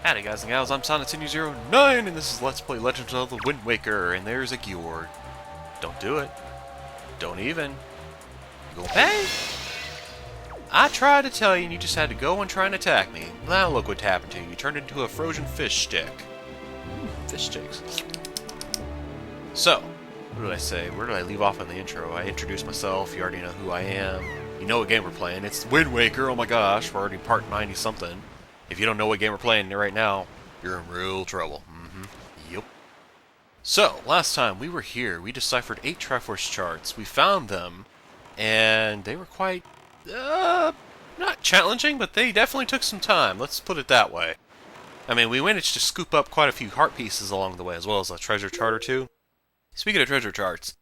Howdy guys and gals, I'm Sonic09 and this is Let's Play Legends of the Wind Waker, and there's a Gjord. Don't do it. Don't even. Go pay! I tried to tell you and you just had to go and try and attack me. Now look what happened to you. You turned into a frozen fish stick. Fish sticks. So, what did I say? Where did I leave off in the intro? I introduced myself, you already know who I am. You know what game we're playing. It's Wind Waker, oh my gosh, we're already part 90-something. If you don't know what game we're playing right now, you're in real trouble. Yep. So, last time we were here, we deciphered 8 Triforce charts. We found them, and they were quite, not challenging, but they definitely took some time. Let's put it that way. I mean, we managed to scoop up quite a few heart pieces along the way, as well as a treasure chart or two. Speaking of treasure charts,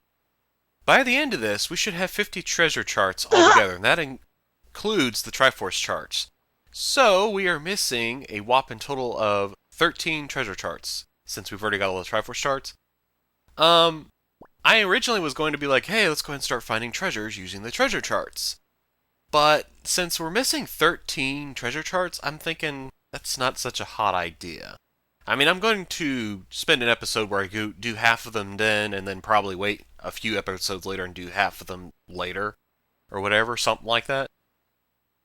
by the end of this, we should have 50 treasure charts altogether, and that includes the Triforce charts. So, we are missing a whopping total of 13 treasure charts, since we've already got all the Triforce charts. I originally was going to be like, hey, let's go ahead and start finding treasures using the treasure charts. But, since we're missing 13 treasure charts, I'm thinking that's not such a hot idea. I mean, I'm going to spend an episode where I do half of them then, and then probably wait a few episodes later and do half of them later, or whatever, something like that.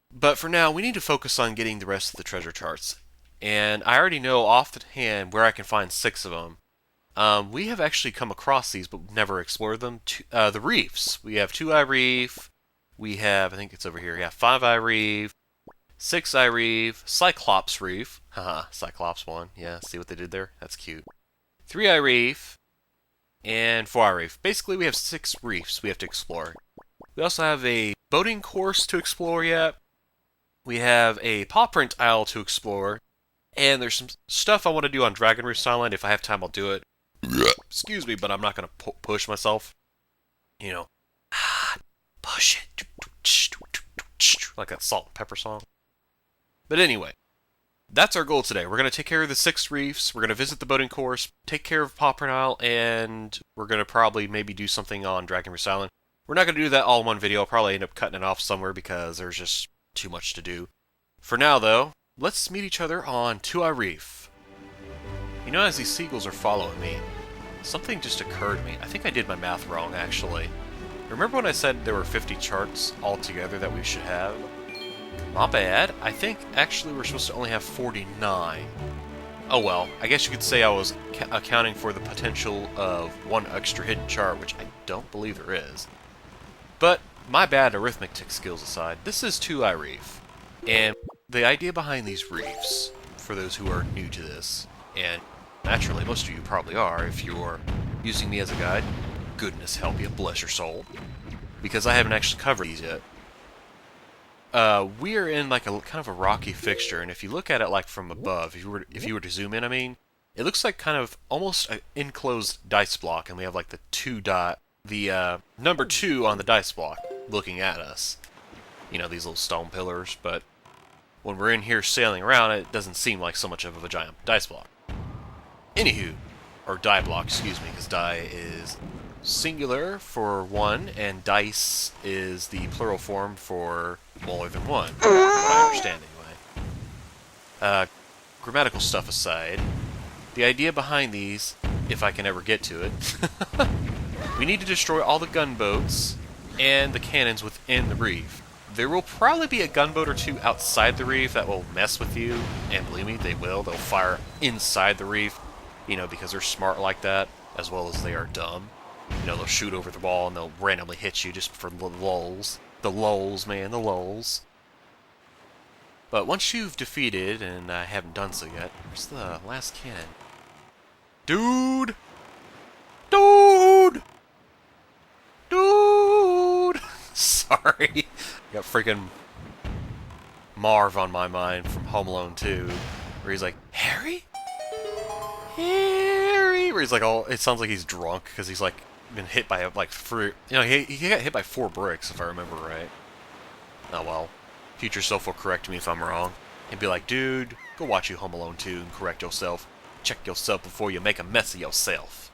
But for now, we need to focus on getting the rest of the treasure charts. And I already know off the hand where I can find 6 of them. We have actually come across these, but never explored them. The reefs. We have 2-eye reef. We have, I think it's over here, yeah, 5-eye reef. 6-eye reef. Cyclops reef. Haha, Cyclops one. Yeah, see what they did there? That's cute. 3-eye reef. And 4-eye reef. Basically, we have 6 reefs we have to explore. We also have a boating course to explore yet. We have a paw print isle to explore, and there's some stuff I want to do on Dragon Roost Island. If I have time, I'll do it. Excuse me, but I'm not going to push myself. You know, push it. Like that salt and pepper song. But anyway, that's our goal today. We're going to take care of the 6 reefs, we're going to visit the boating course, take care of paw print isle, and we're going to probably maybe do something on Dragon Roost Island. We're not going to do that all in one video. I'll probably end up cutting it off somewhere because there's just too much to do. For now, though, let's meet each other on 2-eye reef. You know, as these seagulls are following me, something just occurred to me. I think I did my math wrong, actually. Remember when I said there were 50 charts altogether that we should have? Not bad. I think, actually, we're supposed to only have 49. Oh well, I guess you could say I was accounting for the potential of one extra hidden chart, which I don't believe there is. But, my bad arithmetic skills aside, this is 2-eye reef. And the idea behind these reefs, for those who are new to this, and naturally most of you probably are if you're using me as a guide, goodness help you, bless your soul, because I haven't actually covered these yet. We are in like a kind of a rocky fixture, and if you look at it like from above, if you were to zoom in, I mean, it looks like kind of almost an enclosed dice block, and we have like the number 2 on the dice block looking at us. You know, these little stone pillars, but when we're in here sailing around, it doesn't seem like so much of a giant dice block. Anywho, or die block, excuse me, because die is singular for 1, and dice is the plural form for more than 1, from what I understand anyway. Grammatical stuff aside, the idea behind these, if I can ever get to it, we need to destroy all the gunboats and the cannons within the reef. There will probably be a gunboat or 2 outside the reef that will mess with you, and believe me, they will. They'll fire inside the reef, you know, because they're smart like that, as well as they are dumb. You know, they'll shoot over the wall and they'll randomly hit you just for the lulz. The lulz, man, the lulz. But once you've defeated, and I haven't done so yet, where's the last cannon? Dude! Dude! Dude! Sorry. I got freaking Marv on my mind from Home Alone 2, where he's like, Harry? Harry! Where he's like, all, it sounds like he's drunk, because he's like, been hit by, like, you know, he got hit by 4 bricks, if I remember right. Oh well. Future self will correct me if I'm wrong. He'd be like, dude, go watch you Home Alone 2 and correct yourself. Check yourself before you make a mess of yourself.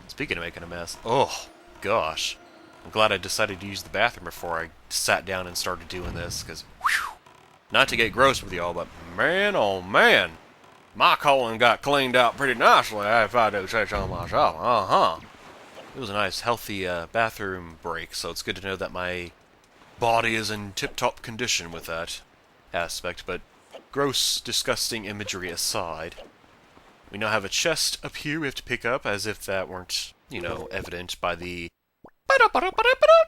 Speaking of making a mess, oh, gosh. I'm glad I decided to use the bathroom before I sat down and started doing this, because, not to get gross with y'all, but man, oh man, My colon got cleaned out pretty nicely, if I do say so myself. Uh-huh. It was a nice, healthy bathroom break, so it's good to know that my body is in tip-top condition with that aspect, but gross, disgusting imagery aside, we now have a chest up here we have to pick up, as if that weren't, you know, evident by the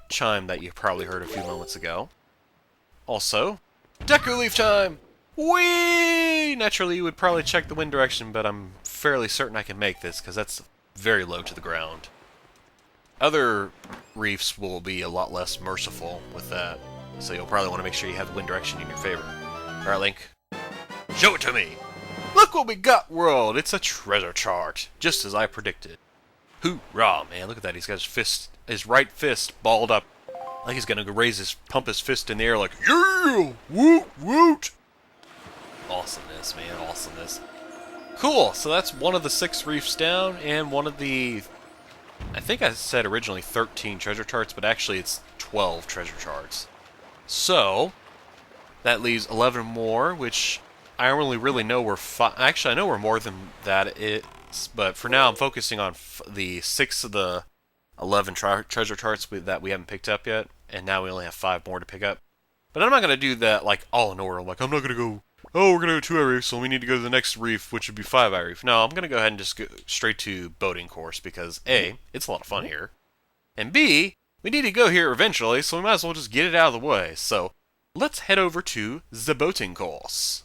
chime that you probably heard a few moments ago. Also, Deku Leaf time! Whee! Naturally, you would probably check the wind direction, but I'm fairly certain I can make this, because that's very low to the ground. Other reefs will be a lot less merciful with that, so you'll probably want to make sure you have the wind direction in your favor. Alright, Link. Show it to me! Look what we got, world! It's a treasure chart, just as I predicted. Hoorah, man, look at that. He's got his right fist balled up, like he's gonna pump his fist in the air like, yeah! Woot, woot! Awesomeness, man, awesomeness. Cool, so that's one of the 6 reefs down, and one of the... I think I said originally 13 treasure charts, but actually it's 12 treasure charts. So, that leaves 11 more, which I only really know we're 5. Actually, I know we're more than that, but for now I'm focusing on the 6 of the 11 treasure charts that we haven't picked up yet, and now we only have 5 more to pick up. But I'm not going to do that like all in order. Like, I'm not going to go, oh, we're going to go 2 reef, so we need to go to the next reef, which would be 5 reef. No, I'm going to go ahead and just go straight to boating course, because A, it's a lot of fun here, and B, we need to go here eventually, so we might as well just get it out of the way. So, let's head over to the boating course.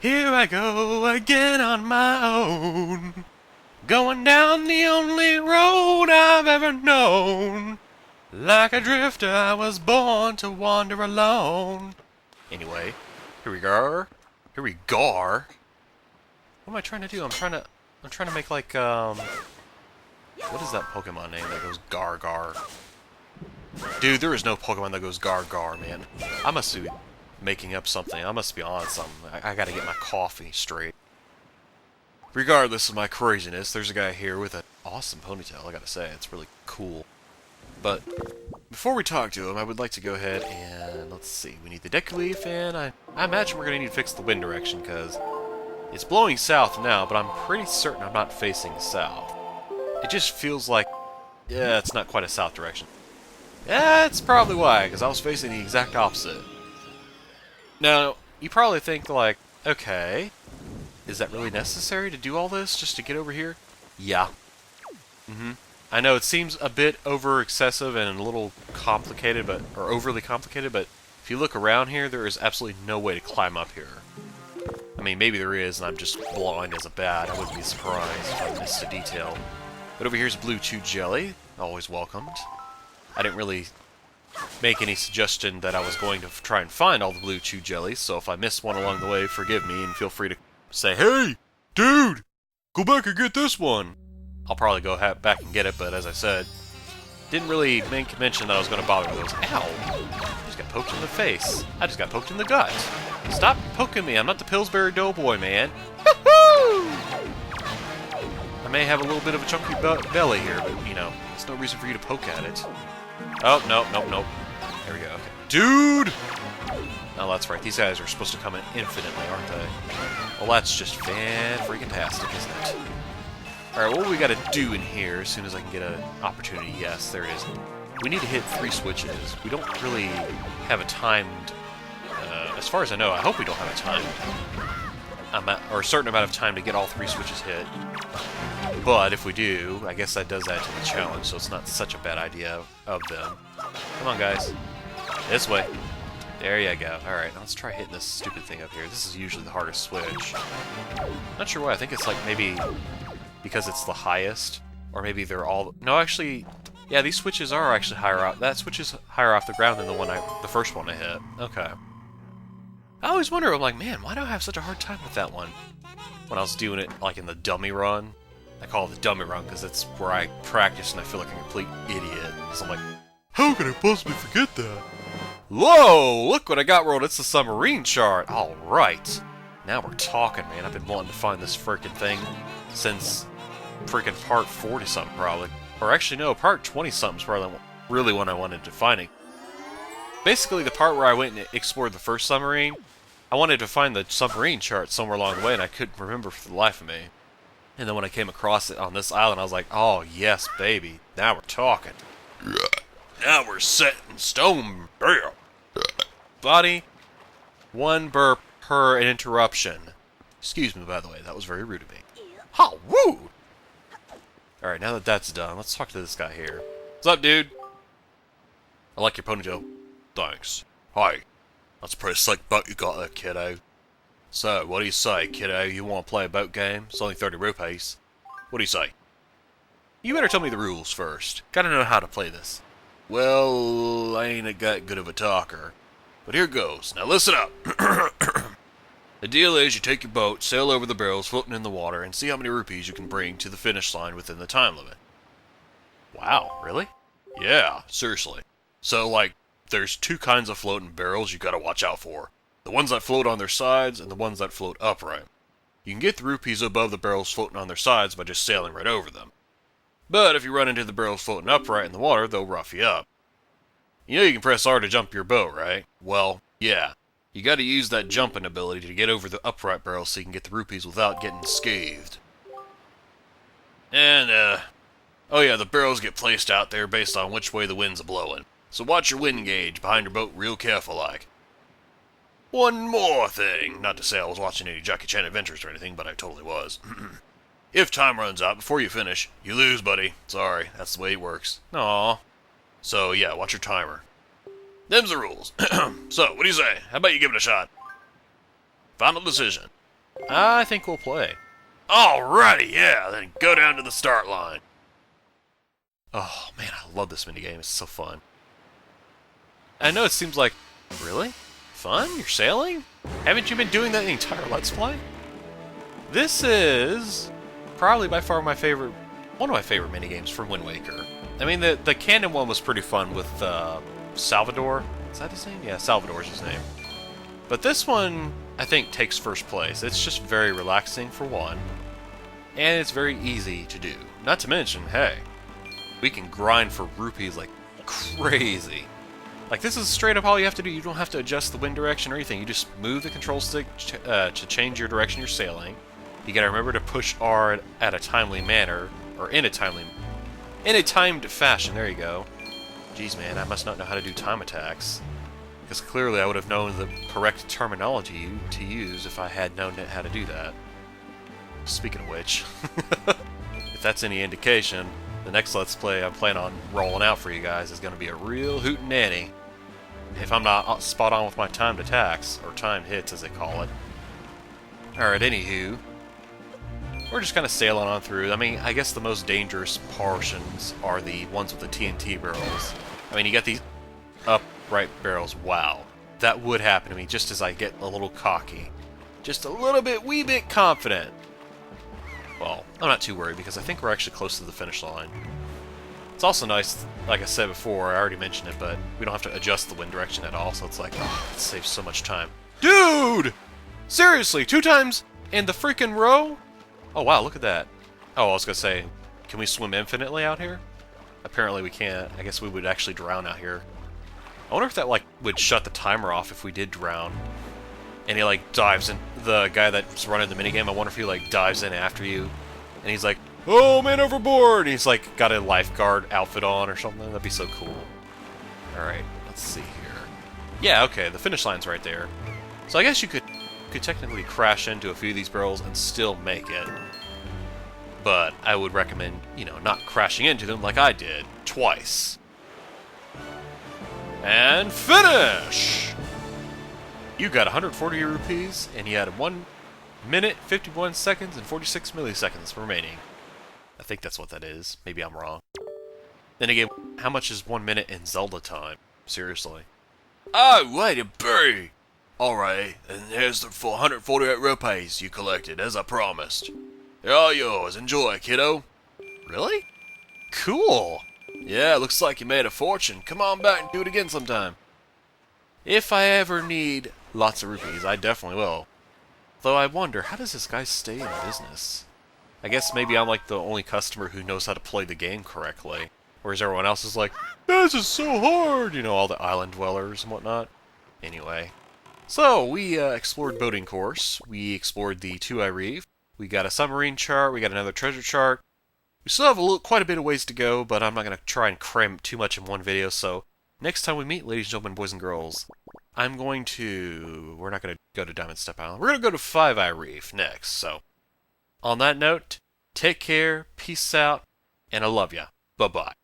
Here I go again on my own, going down the only road I've ever known. Like a drifter, I was born to wander alone. Anyway, here we go. Here we go. What am I trying to do? I'm trying to make like what is that Pokemon name that goes Gar Gar? Dude, there is no Pokemon that goes Gar Gar, man. I must be making up something. I must be on something. I gotta get my coffee straight. Regardless of my craziness, there's a guy here with an awesome ponytail, I gotta say. It's really cool. But before we talk to him, I would like to go ahead and, let's see, we need the Deku Leaf, and I imagine we're going to need to fix the wind direction, because it's blowing south now, but I'm pretty certain I'm not facing south. It just feels like, yeah, it's not quite a south direction. Yeah, that's probably why, because I was facing the exact opposite. Now, you probably think, like, okay, is that really necessary to do all this just to get over here? Yeah. I know it seems a bit over-excessive and a little complicated, or overly complicated, but if you look around here, there is absolutely no way to climb up here. I mean, maybe there is, and I'm just blind as a bat. I wouldn't be surprised if I missed a detail. But over here's Blue Chew Jelly, always welcomed. I didn't really make any suggestion that I was going to try and find all the Blue Chew Jellies, so if I missed one along the way, forgive me, and feel free to say, hey, dude, go back and get this one. I'll probably go back and get it, but as I said, didn't really make mention that I was going to bother with those. Ow! I just got poked in the face. I just got poked in the gut. Stop poking me. I'm not the Pillsbury Doughboy, man. Woohoo! I may have a little bit of a chunky belly here, but, you know, there's no reason for you to poke at it. Oh, no. There we go. Okay. Dude! Oh, that's right. These guys are supposed to come in infinitely, aren't they? Well, that's just fan-freaking-tastic, isn't it? Alright, what we gotta do in here as soon as I can get an opportunity? Yes, there it is. We need to hit 3 switches. We don't really have a timed... as far as I know, I hope we don't have a timed... or a certain amount of time to get all 3 switches hit. But if we do, I guess that does add to the challenge, so it's not such a bad idea of them. Come on, guys. This way. There you go. Alright, now let's try hitting this stupid thing up here. This is usually the hardest switch. Not sure why. I think it's like maybe... because it's the highest, or maybe they're all... No, actually, yeah, these switches are actually higher up. That switch is higher off the ground than the first one I hit. Okay. I always wonder, I'm like, man, why do I have such a hard time with that one? When I was doing it, like, in the dummy run. I call it the dummy run, because it's where I practice and I feel like a complete idiot. So I'm like, how could I possibly forget that? Whoa! Look what I got, world! It's the Submarine Chart! Alright. Now we're talking, man. I've been wanting to find this freaking thing since freaking part 40-something, probably. Or actually, no, part 20-something is probably when I wanted to find it. Basically, the part where I went and explored the first submarine, I wanted to find the submarine chart somewhere along the way, and I couldn't remember for the life of me. And then when I came across it on this island, I was like, oh, yes, baby. Now we're talking. Now we're set in stone. Buddy, one burp per interruption. Excuse me, by the way. That was very rude of me. How rude! Alright, now that that's done, let's talk to this guy here. What's up, dude? I like your ponytail. Thanks. Hi. That's a pretty slick boat you got there, kiddo. So, what do you say, kiddo? You want to play a boat game? It's only 30 rupees. What do you say? You better tell me the rules first. Gotta know how to play this. Well, I ain't that good of a talker. But here goes. Now listen up. The deal is you take your boat, sail over the barrels floating in the water, and see how many rupees you can bring to the finish line within the time limit. Wow, really? Yeah, seriously. So, like, there's two kinds of floating barrels you gotta watch out for. The ones that float on their sides and the ones that float upright. You can get the rupees above the barrels floating on their sides by just sailing right over them. But if you run into the barrels floating upright in the water, they'll rough you up. You know you can press R to jump your boat, right? Well, yeah. You gotta use that jumping ability to get over the upright barrels so you can get the rupees without getting scathed. And, oh yeah, the barrels get placed out there based on which way the wind's a-blowing. So watch your wind gauge behind your boat real careful-like. One more thing. Not to say I was watching any Jackie Chan Adventures or anything, but I totally was. If time runs out before you finish, you lose, buddy. Sorry, that's the way it works. Aww. So, yeah, watch your timer. Them's the rules. So, what do you say? How about you give it a shot? Final decision. I think we'll play. Alrighty, yeah, then go down to the start line. Oh, man, I love this minigame. It's so fun. I know it seems like... Really? Fun? You're sailing? Haven't you been doing that the entire Let's Play? This is probably by far my favorite, one of my favorite minigames from Wind Waker. I mean, the canon one was pretty fun with Salvador. Is that his name? Yeah, Salvador's his name. But this one, I think, takes first place. It's just very relaxing, for one. And it's very easy to do. Not to mention, hey, we can grind for rupees like crazy. Like, this is straight up all you have to do. You don't have to adjust the wind direction or anything. You just move the control stick to change your direction you're sailing. You gotta remember to push R at a timely manner, or in a timed fashion. There you go. Jeez, man, I must not know how to do time attacks. Because clearly I would have known the correct terminology to use if I had known how to do that. Speaking of which, if that's any indication, the next Let's Play I plan on rolling out for you guys is going to be a real hootenanny. If I'm not spot on with my timed attacks, or timed hits as they call it. Alright, anywho, we're just kind of sailing on through. I mean, I guess the most dangerous portions are the ones with the TNT barrels. I mean, you got these upright barrels. Wow. That would happen to me just as I get a little cocky. Just a little bit, wee bit confident. Well, I'm not too worried because I think we're actually close to the finish line. It's also nice, like I said before, I already mentioned it, but we don't have to adjust the wind direction at all, so it's like, oh, it saves so much time. Dude! Seriously, 2 times in the freaking row? Oh, wow, look at that. Oh, I was gonna say, can we swim infinitely out here? Apparently we can't. I guess we would actually drown out here. I wonder if that, like, would shut the timer off if we did drown. And he, like, dives in. The guy that's running the minigame, I wonder if he, like, dives in after you. And he's like, oh, man, overboard! And he's, like, got a lifeguard outfit on or something. That'd be so cool. Alright, let's see here. Yeah, okay, the finish line's right there. So I guess you could technically crash into a few of these barrels and still make it. But I would recommend, you know, not crashing into them like I did twice. And finish! You got 140 rupees, and you had 1 minute, 51 seconds, and 46 milliseconds remaining. I think that's what that is. Maybe I'm wrong. Then again, how much is 1 minute in Zelda time? Seriously. Oh, wait a bee! Alright, and here's the 448 rupees you collected, as I promised. They're all yours. Enjoy, kiddo. Really? Cool. Yeah, looks like you made a fortune. Come on back and do it again sometime. If I ever need lots of rupees, I definitely will. Though I wonder, how does this guy stay in business? I guess maybe I'm like the only customer who knows how to play the game correctly. Whereas everyone else is like, this is so hard! You know, all the island dwellers and whatnot. Anyway. So, we explored Boating Course, we explored the 2-Eye Reef, we got a Submarine Chart, we got another Treasure Chart. We still have quite a bit of ways to go, but I'm not going to try and cram too much in one video, so next time we meet, ladies and gentlemen, boys and girls, we're not going to go to Diamond Step Island, we're going to go to 5-Eye Reef next, so on that note, take care, peace out, and I love ya. Bye-bye.